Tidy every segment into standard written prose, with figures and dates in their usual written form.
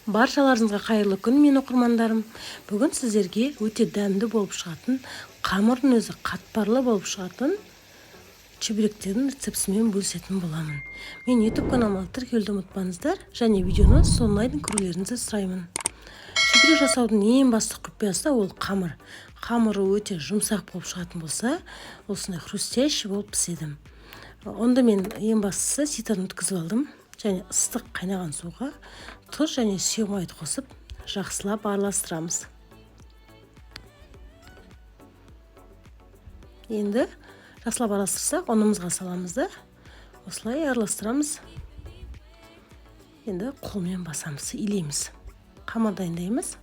Баршаларыңызға қайырлы күн, мен оқырмандарым. Бүгін сіздерге өте дәмді болып шығатын, қамырдың өзі қатпарлы болып шығатын чебуректердің рецептісімен бөлісетін боламын. Мен YouTube каналыма тіркелуді ұмытпаңыздар, және видеоны соңына көрулеріңізді сұраймын. Чебурек жасаудың ең басты құпиясы ол қамыр. Қамыры өте жұмсақ болып шығатын болса, осындай хрустящий болып піседі. Онда мен ең бастысы ситырын өткізіп алдым. Және ыстық қайнаған суға тұз және сүймайды қосып, жақсылап араластырамыз. Енді жақсылап араластырсақ, ұнымызға саламыз да, осылай араластырамыз. Енді қолмен басамыз, илейміз. Қамыр дайындаймыз.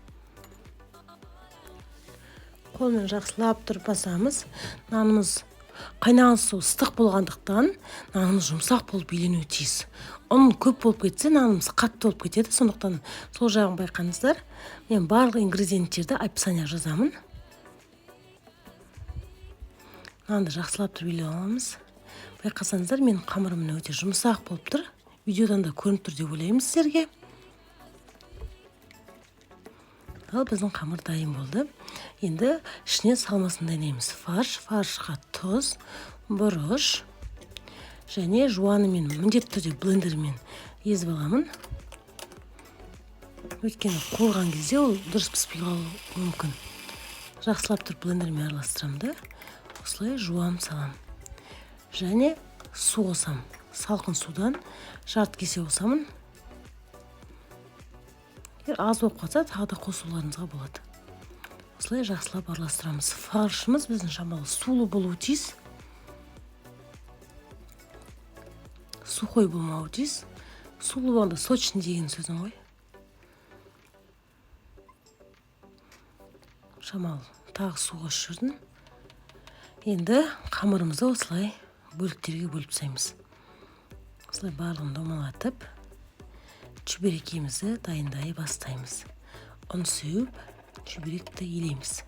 Қолмен жақсылап тұрып басамыз. Нанымыз қайнаған су ыстық болғандықтан нанымыз жұмсақ болып иленуі тиіс. Ұн көп болып кетсе, нанымыз қатты болып кетеді. Сондықтан сол жағын байқаңыздар. Мен барлық ингредиенттерді описание жазамын. Нанды жақсылап тұрып илеп аламыз. Байқасаңыздар, менің қамырым өте жұмсақ болып тұр. Видеодан да көрініп тұр деп ойлаймын сіздерге. Ал біздің қамыр дайын болды. Енді ішіне салмасын дайындаймыз. Фаршқа тұз, бұрыш және жуанымен міндетті түрде блендермен езіп аламын. Өйткені қойған кезде ол дұрыс піспей қалуы мүмкін. Жақсылап тұрып блендермен араластырамын да, осылай жуам салам. Және су қосам. Салқын судан жарты кесе қосамын. Егер аз болып қалса, тағы да қосуларыңызға болады. Осылай жақсылап араластырамыз. Фаршымыз біздің шамалы сулы болуы тиіс. Сухой болмауы тиіс. Сулы болғанда сочный деген сөзім ғой. Шамалы тағы су қосып жүрдім. Енді қамырымызды осылай бөліктерге бөліп тастаймыз. Осылай барлығын домалатып, чебурекімізді дайындай бастаймыз. Ұн сеуіп, чебуректі илейміз.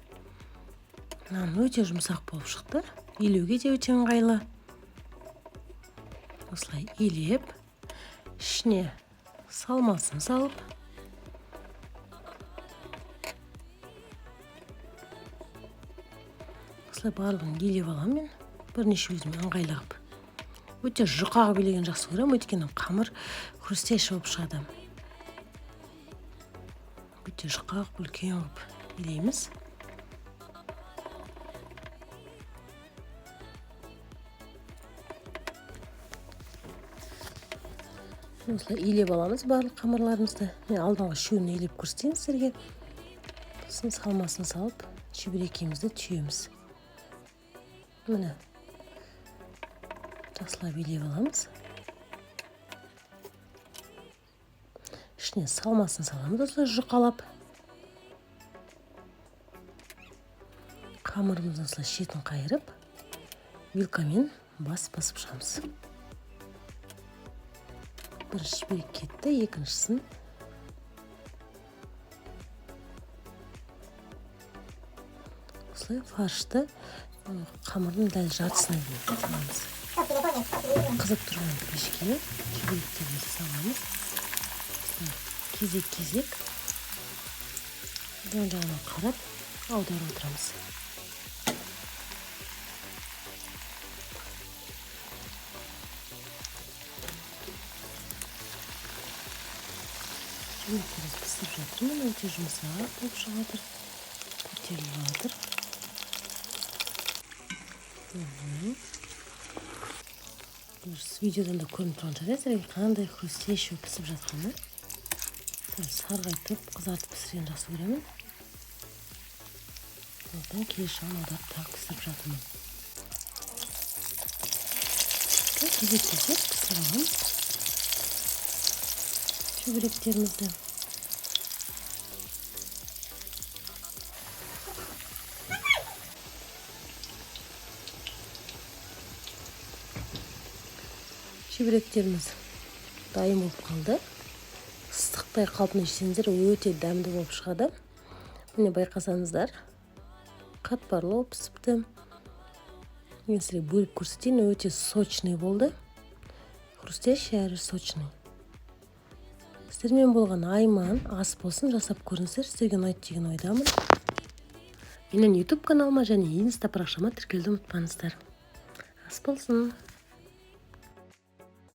Нан өте жұмсақ болып шықты. Илеуге де өте ыңғайлы. Осылай илеп, ішіне салмасын салып, осылай барлығын илеп аламын мен. Бірнеше өзіме ыңғайлығып. Өте жұқа қылып илеген жақсы көремін, өйткені қамыр хрустящий болып шығады. Өте жұқа қылып, үлкен қылып илейміз. Осылай илеп аламыз барлық қамырларымызды. Мен алдыңғы үшеуін илеп көрсетейін сіздерге. Сосын салмасын салып, чебурекімізді түйеміз. Міне. Жақсылап илеп аламыз. Ішіне салмасын саламыз, осылай жұқалап. Қамырымызды осылай шетін қайырып, вилкамен басып шығамыз. Бірінші чебурек кетті, екіншісін осылай фаршты қамырдың дәл жартысына дейін саламыз. Қызып тұрған пешке чебуректерімізді саламыз. Кезек-кезек жан жағына қарап аударып отырамыз. Чебуректеріміз пісіп жатыр. Мен өте жұмсақ болып шығып жатыр. Көтеріліп жатыр. Видеодан да көрініп тұрған шығар, қандай хрустящий пісіп жатқаны. Сарғайтып, қызартып пісірген жақсы көремін. Одан келесі жағын аударып тағы пісіріп жатырмын. Кезек-кезек пісіріп аламыз чебуректерімізді. Чебуректеріміз дайын болып қалды. Ыстықтай қалпына жесеңіздер, өте дәмді болып шығады. Міне байқасаңыздар, қатпарлы болып пісіпті. Мен сізге бөліп көрсетейін, өте сочный болды. Хрустящий әрі сочный. сіздер мен болған айман ас болсын жасап көріңіздер, сіздерге ұнайды деген ойдамын. Менің YouTube каналыма және Инста парақшама тіркелуді ұмытпаңыздар. Ас болсын.